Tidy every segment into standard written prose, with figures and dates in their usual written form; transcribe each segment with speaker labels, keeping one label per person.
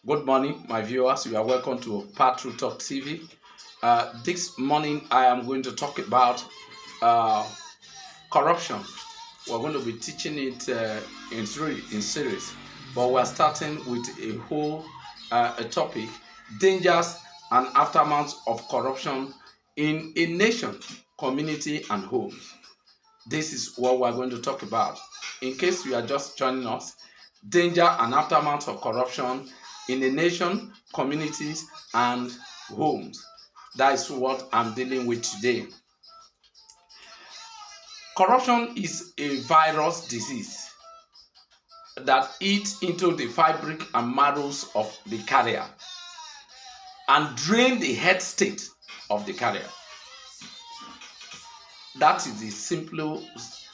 Speaker 1: Good morning, my viewers. You are welcome to Patrol Talk TV. This morning, I am going to talk about uh, corruption. We're going to be teaching it in series, but we're starting with a whole a topic: dangers and aftermath of corruption in a nation, community, and home. This is what we're going to talk about. In case you are just joining us, danger and aftermath of corruption in a nation, communities, and homes. That is what I'm dealing with today. Corruption is a virus disease that eats into the fabric and marrows of the carrier and drain the head state of the carrier. That is the simplest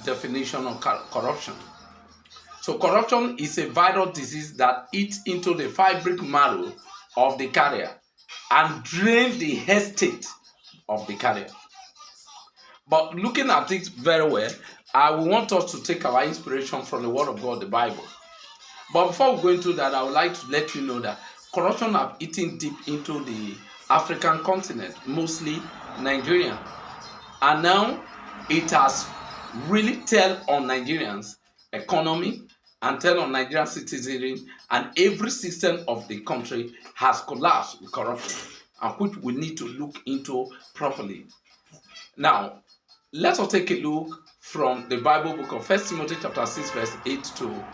Speaker 1: definition of corruption. So corruption is a viral disease that eats into the fabric marrow of the carrier and drain the head state of the carrier. But looking at it very well, I want us to take our inspiration from the Word of God, the Bible. But before we go into that, I would like to let you know that corruption have eaten deep into the African continent, mostly Nigeria. And now it has really tell on Nigerians' economy and tell on Nigerian citizenry, and every system of the country has collapsed with corruption, and which we need to look into properly. Now, let us take a look from the Bible book of 1 Timothy chapter 6 verse 8 to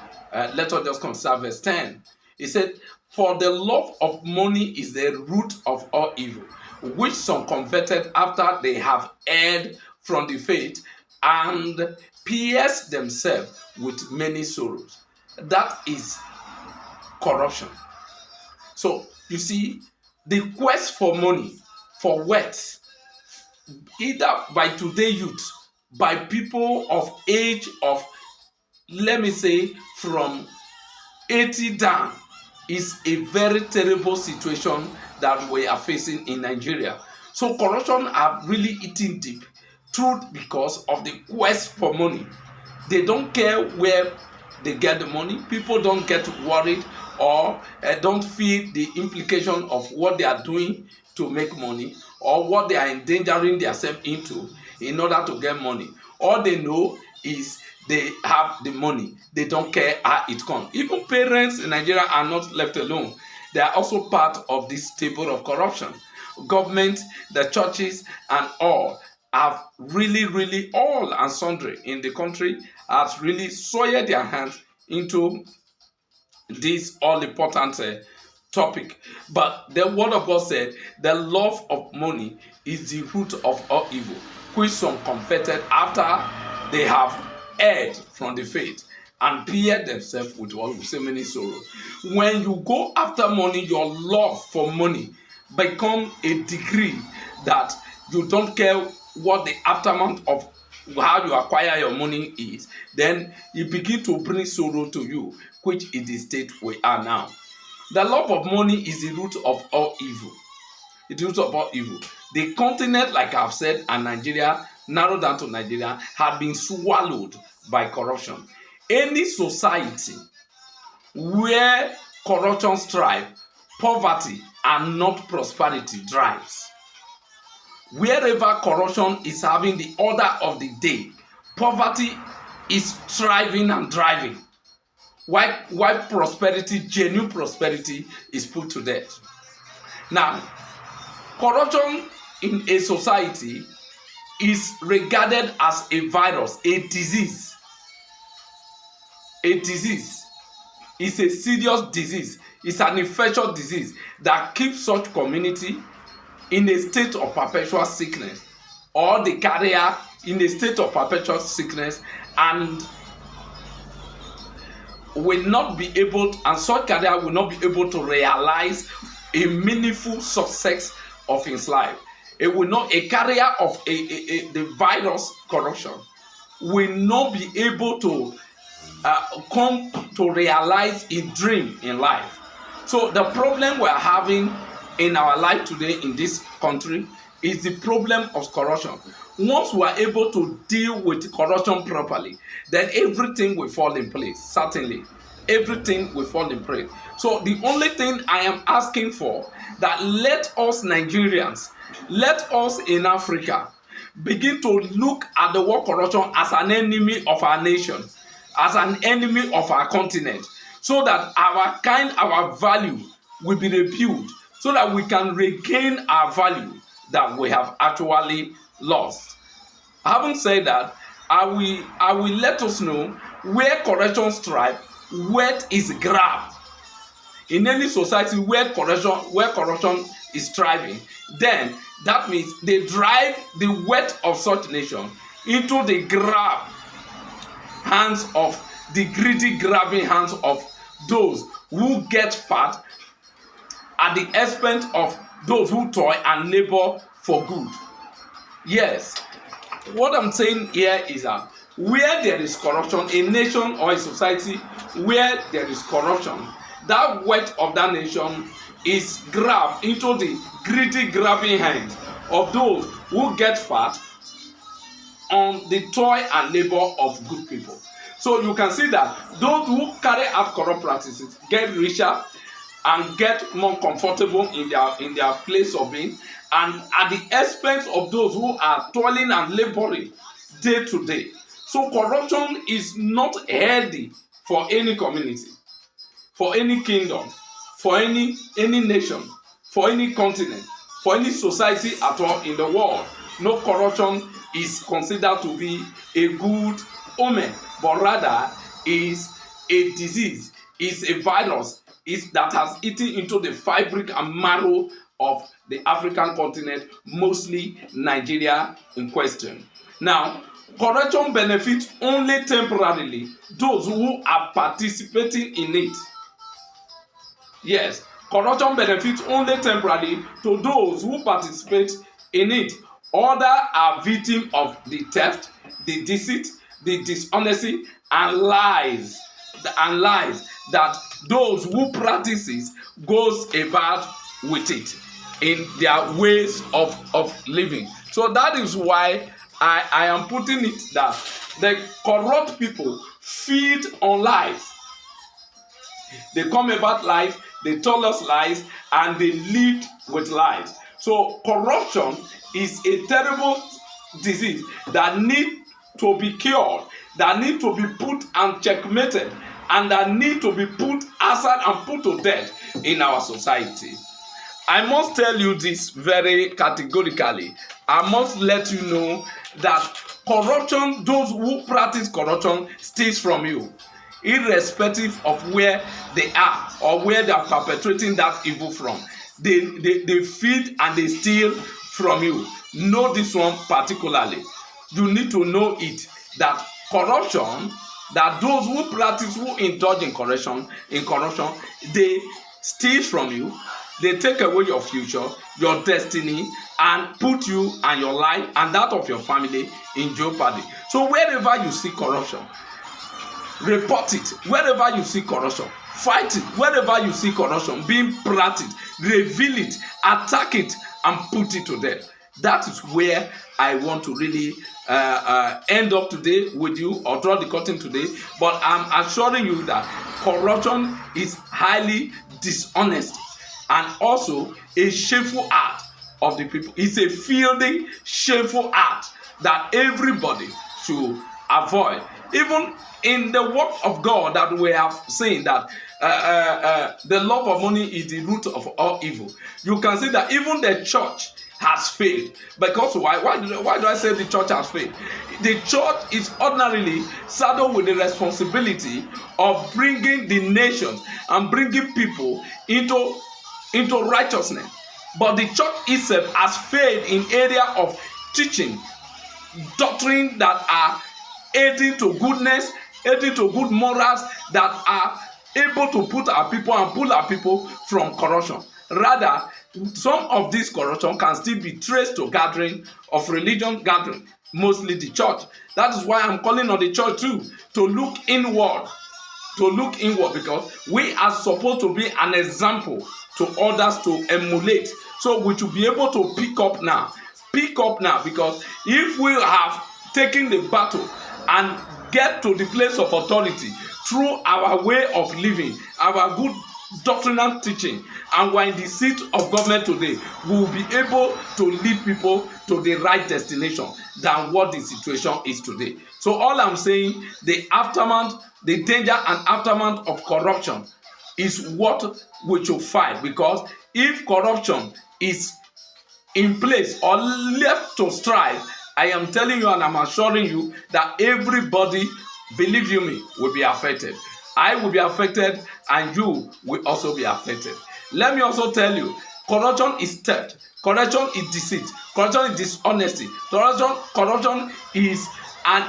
Speaker 1: let us just consider verse 10. It said, "For the love of money is the root of all evil, which some converted after they have erred from the faith and pierced themselves with many sorrows." That is corruption. So you see, the quest for money, for wealth, either by today youth, by people of age of, let me say, from 80 down, is a very terrible situation that we are facing in Nigeria. So corruption have really eaten deep through because of the quest for money. They don't care where they get the money. People don't get worried or don't feel the implication of what they are doing to make money or what they are endangering themselves into in order to get money. All they know is they have the money. They don't care how it comes. Even parents in Nigeria are not left alone. They are also part of this table of corruption. Government, the churches, and all have really all and sundry in the country has really soiled their hands into this all important topic. But the word of God said, "The love of money is the root of all evil, which some converted after they have erred from the faith and pierced themselves with what we say many sorrow." When you go after money, your love for money become a degree that you don't care what the aftermath of how you acquire your money is, then it begin to bring sorrow to you, which is the state we are now. The love of money is the root of all evil. The root of all evil. The continent, like I've said, and Nigeria, narrowed down to Nigeria, have been swallowed by corruption. Any society where corruption strive, poverty and not prosperity drives. Wherever corruption is having the order of the day, poverty is thriving and driving. Why prosperity, genuine prosperity, is put to death. Now, corruption in a society is regarded as a virus, a disease. A disease. It's a serious disease. It's an infectious disease that keeps such community in a state of perpetual sickness, or the carrier in a state of perpetual sickness, and will not be able to, and such carrier will not be able to realize a meaningful success of his life. It will not, a carrier of the virus corruption will not be able to come to realize a dream in life. So the problem we are having in our life today in this country is the problem of corruption. Once we are able to deal with corruption properly, then everything will fall in place, certainly. everything will fall in place. So the only thing I am asking for, that let us Nigerians, let us in Africa begin to look at the word corruption as an enemy of our nation, as an enemy of our continent, so that our kind, our value will be rebuilt, so that we can regain our value that we have actually lost. Having said that, I will let us know where corruption strive, where is grabbed. In any society where corruption is thriving, then that means they drive the wealth of such nation into the grab hands of the greedy, grabbing hands of those who get fat at the expense of those who toil and labor for good. Yes, what I'm saying here is that where there is corruption, a nation or a society where there is corruption, that wealth of that nation is grabbed into the greedy, grabbing hands of those who get fat on the toil and labor of good people. So you can see that those who carry out corrupt practices get richer and get more comfortable in their place of being, and at the expense of those who are toiling and laboring day to day. So corruption is not healthy for any community, for any kingdom, for any nation, for any continent, for any society at all in the world. No corruption is considered to be a good omen, but rather is a disease, is a virus, is that has eaten into the fabric and marrow of the African continent, mostly Nigeria in question. Now, corruption benefits only temporarily those who are participating in it. Yes, corruption benefits only temporarily to those who participate in it. Others are victims of the theft, the deceit, the dishonesty, and lies that those who practice it goes about with it in their ways of living. So that is why I am putting it that the corrupt people feed on lies. They come about lies, they tell us lies, and they live with lies. So corruption is a terrible disease that need to be cured, that need to be put and checkmated, and that need to be put aside and put to death in our society. I must tell you this very categorically. I must let you know that corruption, those who practice corruption, steals from you, irrespective of where they are or where they are perpetrating that evil from. They feed and they steal from you. Know this one particularly. You need to know it, that corruption, that those who practice, who indulge in corruption, they steal from you, they take away your future, your destiny, and put you and your life and that of your family in jeopardy. So wherever you see corruption, report it. Wherever you see corruption, fight it. Wherever you see corruption being practiced, reveal it, attack it, and put it to death. That is where I want to really end up today with you, or draw the curtain today. But I'm assuring you that corruption is highly dishonest and also a shameful act of the people. It's a filthy, shameful act that everybody should avoid. Even in the work of God that we have seen that the love of money is the root of all evil. You can see that even the church has failed. Because why do I say the church has failed? The church is ordinarily saddled with the responsibility of bringing the nations and bringing people into righteousness. But the church itself has failed in area of teaching doctrine that are aiding to goodness, aiding to good morals, that are able to put our people and pull our people from corruption. Rather, some of this corruption can still be traced to gathering of religion gathering, mostly the church. That is why I'm calling on the church too to look inward, because we are supposed to be an example to others to emulate. So we should be able to pick up now, because if we have taken the battle and get to the place of authority, through our way of living, our good doctrinal teaching, and we're in the seat of government today, we will be able to lead people to the right destination than what the situation is today. So all I'm saying, the aftermath, the danger and aftermath of corruption is what we should fight, because if corruption is in place or left to strive, I am telling you and I'm assuring you that everybody, believe you me, will be affected. I will be affected and you will also be affected. Let me also tell you, corruption is theft, corruption is deceit, corruption is dishonesty, corruption is an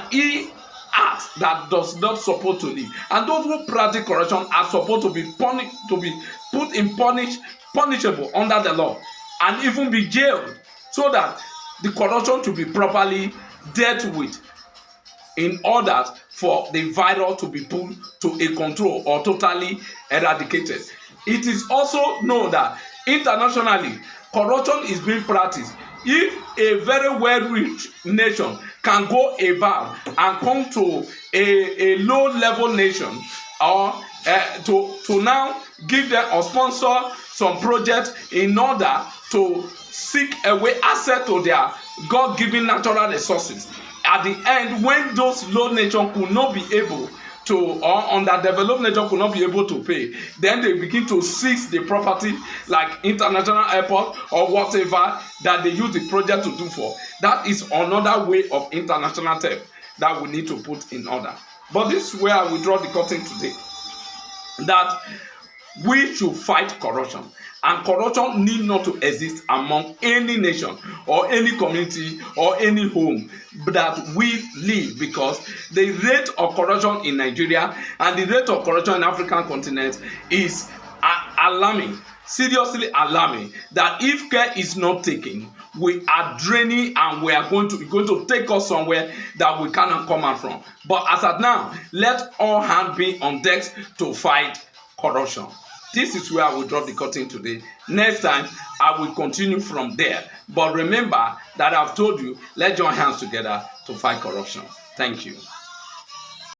Speaker 1: act that does not support to live. And those who practice corruption are supposed to be punished, to be put in punishable under the law, and even be jailed, so that the corruption to be properly dealt with, in order for the virus to be put to a control or totally eradicated. It is also known that internationally, corruption is being practiced. If a very well-rich nation can go above and come to a low-level nation, or to now give them or sponsor some project in order to seek a way access to their God-given natural resources. At the end, when those low nations could not be able to, or underdeveloped nation could not be able to pay, then they begin to seize the property like international airport or whatever that they use the project to do for. That is another way of international theft that we need to put in order. But this is where I will draw the curtain today, that we should fight corruption. And corruption need not to exist among any nation or any community or any home that we live, because the rate of corruption in Nigeria and the rate of corruption in the African continent is alarming, seriously alarming, that if care is not taken, we are draining and we are going to take us somewhere that we cannot come out from. But as at now, let all hands be on deck to fight corruption. This is where I will drop the curtain today. Next time, I will continue from there. But remember that I've told you, let's join hands together to fight corruption. Thank you.